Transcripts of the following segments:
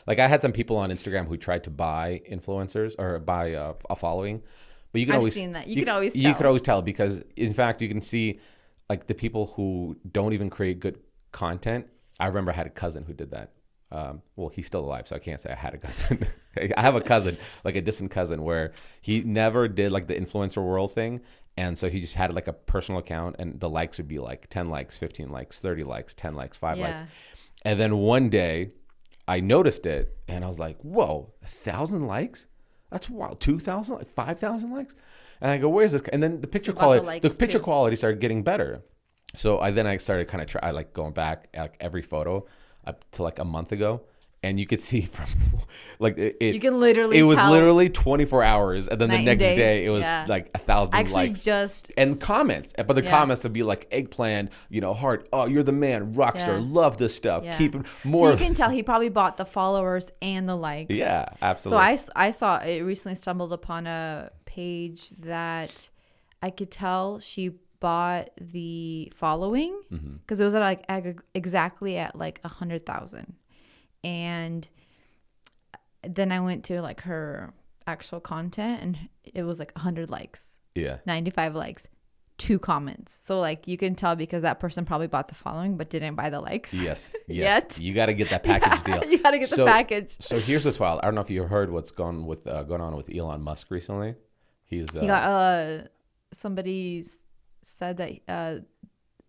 Like I had some people on Instagram who tried to buy influencers or buy a following, but you can I've always seen that. You can always you could tell. always tell because in fact you can see like the people who don't even create good content. I remember I had a cousin who did that. Well, he's still alive, so I can't say I had a cousin. I have a cousin, like a distant cousin, where he never did like the influencer world thing. And so he just had like a personal account, and the likes would be like 10 likes, 15 likes, 30 likes, 10 likes, 5 likes. Yeah. And then one day I noticed it and I was like, whoa, 1,000 likes? That's wild. 2,000, like 5,000 likes? And I go, where's this? And then the picture You bought the quality, likes picture too. quality started getting better. So I started kind of I like going back at like every photo up to like a month ago, and you could see from like You can it literally was tell literally 24 hours, and then the night and next day. day it was Yeah. like 1,000 Actually, likes just and comments. But the yeah. comments would be like eggplant, heart. Oh, you're the man, rockstar. Yeah. Love this stuff. Yeah. Keep it So more. you can tell he probably bought the followers and the likes. Yeah, So absolutely. I saw it recently stumbled upon a page that I could tell she bought the following because it was at like exactly at like 100,000, and then I went to like her actual content and it was like 100 likes, Yeah. 95 likes, 2 comments. So like you can tell because that person probably bought the following but didn't buy the likes. Yes. Yet. You got to get that package deal. You got to get the package. So here's what's wild. I don't know if you heard what's going on with Elon Musk recently. He's He got somebody said that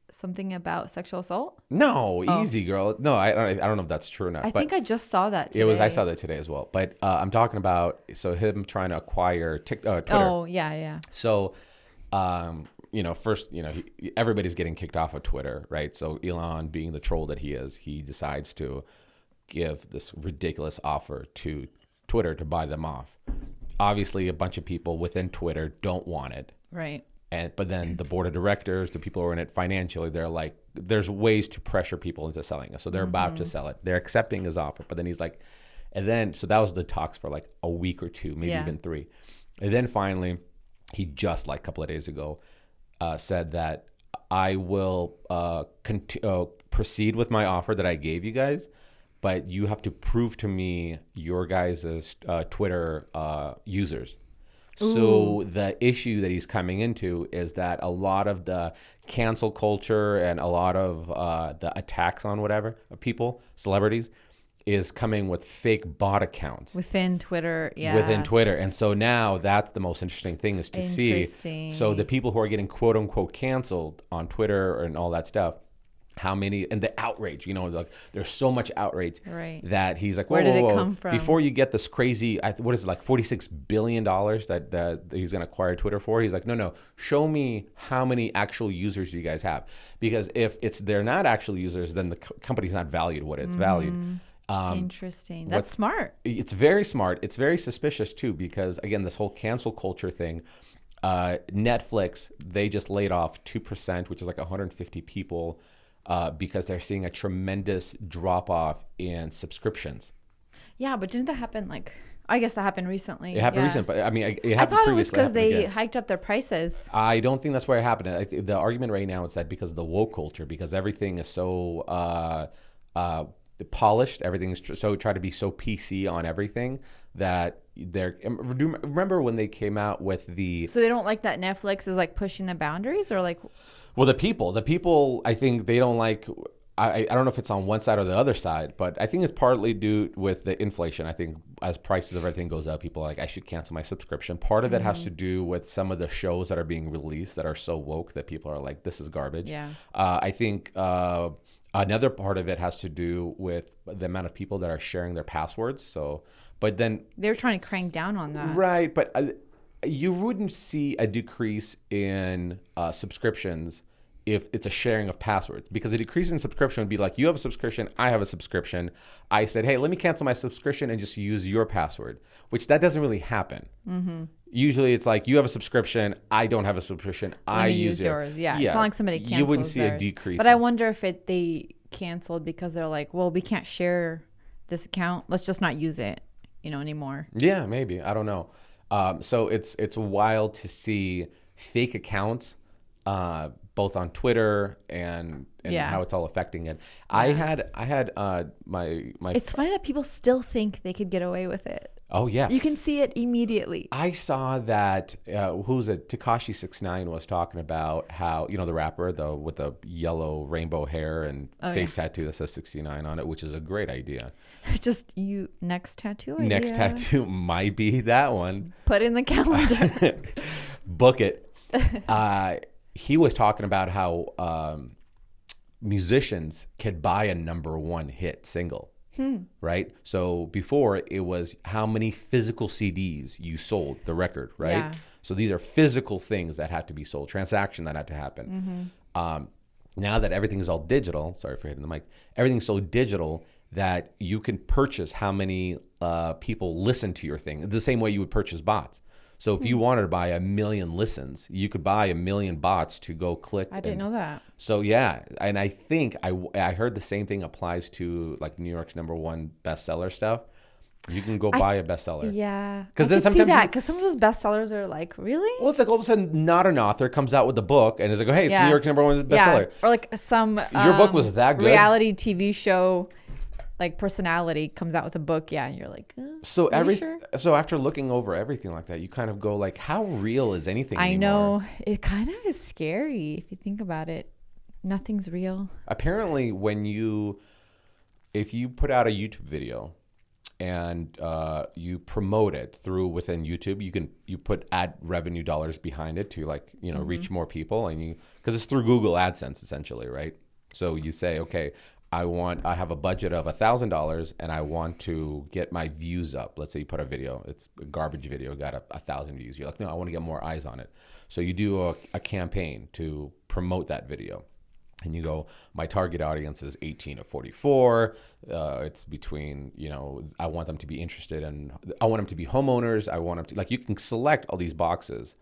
something about sexual assault. no Oh. easy girl. No, I don't know if that's true or not. I but think I just saw that today. it was. I saw that today as well. But I'm talking about him trying to acquire Twitter. Oh yeah. So, first, everybody's getting kicked off of Twitter, right? So Elon, being the troll that he is, he decides to give this ridiculous offer to Twitter to buy them off. Obviously, a bunch of people within Twitter don't want it. Right. But then the board of directors, the people who are in it financially, they're like, there's ways to pressure people into selling it. So they're about to sell it. They're accepting his offer. But then he's like, so that was the talks for like a week or two, maybe Yeah. even 3. And then finally, he just like a couple of days ago said that I will proceed with my offer that I gave you guys, but you have to prove to me your guys' Twitter users. So the issue that he's coming into is that a lot of the cancel culture and a lot of the attacks on people, celebrities, is coming with fake bot accounts Within Twitter, yeah. within Twitter. And so now that's the most interesting thing is to see. Interesting. So the people who are getting quote unquote canceled on Twitter and all that stuff, how many, and the outrage, like there's so much outrage Right. that he's like, Where did it whoa. come from? Before you get this crazy, what is it, like $46 billion that he's going to acquire Twitter for? He's like, no, show me how many actual users you guys have. Because if they're not actual users, then the company's not valued what it's valued. Interesting. That's smart. It's very smart. It's very suspicious too, because again, this whole cancel culture thing, Netflix, they just laid off 2%, which is like 150 people, because they're seeing a tremendous drop off in subscriptions. Yeah, but didn't that happen I guess that happened recently. It happened yeah. recently, but I mean, it I happened thought it was previously. because they again. hiked up their prices. I don't think that's where it happened. The argument right now is that because of the woke culture, because everything is so polished, everything's try to be so PC on everything that remember when they came out with the So they don't like that Netflix is pushing the boundaries or well, the people, I think they don't like. I don't know if it's on one side or the other side, but I think it's partly due with the inflation. I think as prices of everything goes up, people are like, I should cancel my subscription. Part of it has to do with some of the shows that are being released that are so woke that people are like, this is garbage. Yeah. I think another part of it has to do with the amount of people that are sharing their passwords. So, but then they're trying to crank down on that. right, but you wouldn't see a decrease in subscriptions if it's a sharing of passwords, because a decrease in subscription would be like, you have a subscription, I have a subscription. I said, hey, let me cancel my subscription and just use your password, which that doesn't really happen. Mm-hmm. Usually it's like, you have a subscription, I don't have a subscription, I use yours. Yeah, it's not like somebody cancels you wouldn't see theirs. a decrease. But I wonder if they canceled because they're like, well, we can't share this account. Let's just not use it, anymore. Yeah, maybe. I don't know. So it's wild to see fake accounts both on Twitter and how it's all affecting it. I had my. It's funny that people still think they could get away with it. Oh yeah, you can see it immediately. I saw that. Who's it? Tekashi 6ix9ine was talking about how, you know, the rapper with the yellow rainbow hair and face tattoo that says 69 on it, which is a great idea. Just next tattoo idea. Next tattoo might be that one. Put in the calendar. Book it. He was talking about how musicians could buy a #1 hit single. Right? So before it was how many physical CDs you sold the record, right? Yeah. So these are physical things that had to be sold, transaction that had to happen. Now that everything is all digital, sorry for hitting the mic, everything's so digital that you can purchase how many people listen to your thing, the same way you would purchase bots. So if you wanted to buy 1 million listens, you could buy 1 million bots to go click. I didn't know that. So yeah, and I think I heard the same thing applies to like New York's #1 bestseller stuff. You can go buy a bestseller. Yeah, because then sometimes because some of those bestsellers are like, really? Well, it's like all of a sudden not an author comes out with a book and is like, oh, hey, it's New York's #1 bestseller. Or like some your book was that good. Reality TV show. Like personality comes out with a book, and you're like, so sure? So after looking over everything like that, you kind of go like, how real is anything anymore? I know, it kind of is scary if you think about it. Nothing's real. Apparently, if you put out a YouTube video and you promote it within YouTube, you put ad revenue dollars behind it to like, you know, reach more people, and because it's through Google AdSense essentially, right? So you say, okay, I have a budget of $1,000 and I want to get my views up. Let's say you put a video, it's a garbage video, got 1,000 views. You're like, no, I want to get more eyes on it. So you do a campaign to promote that video. And you go, my target audience is 18 to 44. It's between, you know, I want them to be interested in, I want them to be homeowners. I want them to, like, you can select all these boxes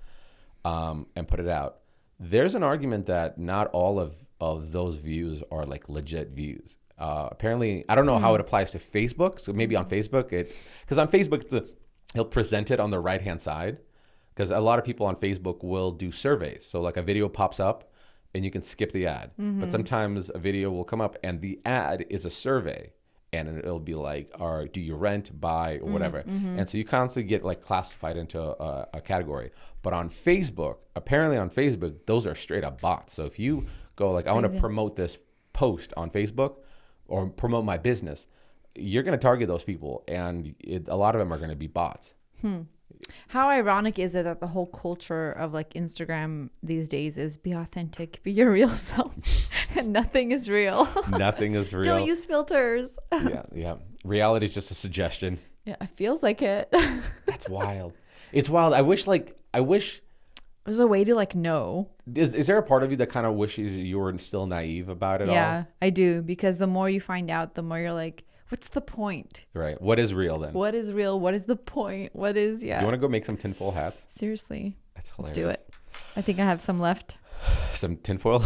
and put it out. There's an argument that not all of those views are like legit views. Apparently, I don't know how it applies to Facebook. So maybe on Facebook, because on Facebook, he'll present it on the right-hand side. Because a lot of people on Facebook will do surveys. So like a video pops up and you can skip the ad. But sometimes a video will come up and the ad is a survey. And it'll be like, do you rent, buy, or whatever. And so you constantly get like classified into a category. But on Facebook, apparently on Facebook, those are straight up bots. So if you go like, I want to promote this post on Facebook or promote my business, you're going to target those people. And a lot of them are going to be bots. How ironic is it that the whole culture of like Instagram these days is be authentic, be your real self, and nothing is real. Nothing is real. Don't use filters. Yeah. Reality is just a suggestion. Yeah, it feels like it. That's wild. It's wild. I wish there's a way to like know. Is there a part of you that kind of wishes you were still naive about it all? Yeah, I do. Because the more you find out, the more you're like, what's the point? Right. What is real then? What is real? What is the point? What is, Do you want to go make some tinfoil hats? Seriously. That's hilarious. Let's do it. I think I have some left. Some tinfoil?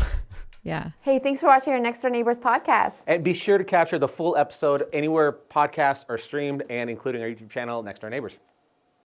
Yeah. Hey, thanks for watching our Next Door Neighbors podcast. And be sure to capture the full episode anywhere podcasts are streamed and including our YouTube channel, Next Door Neighbors.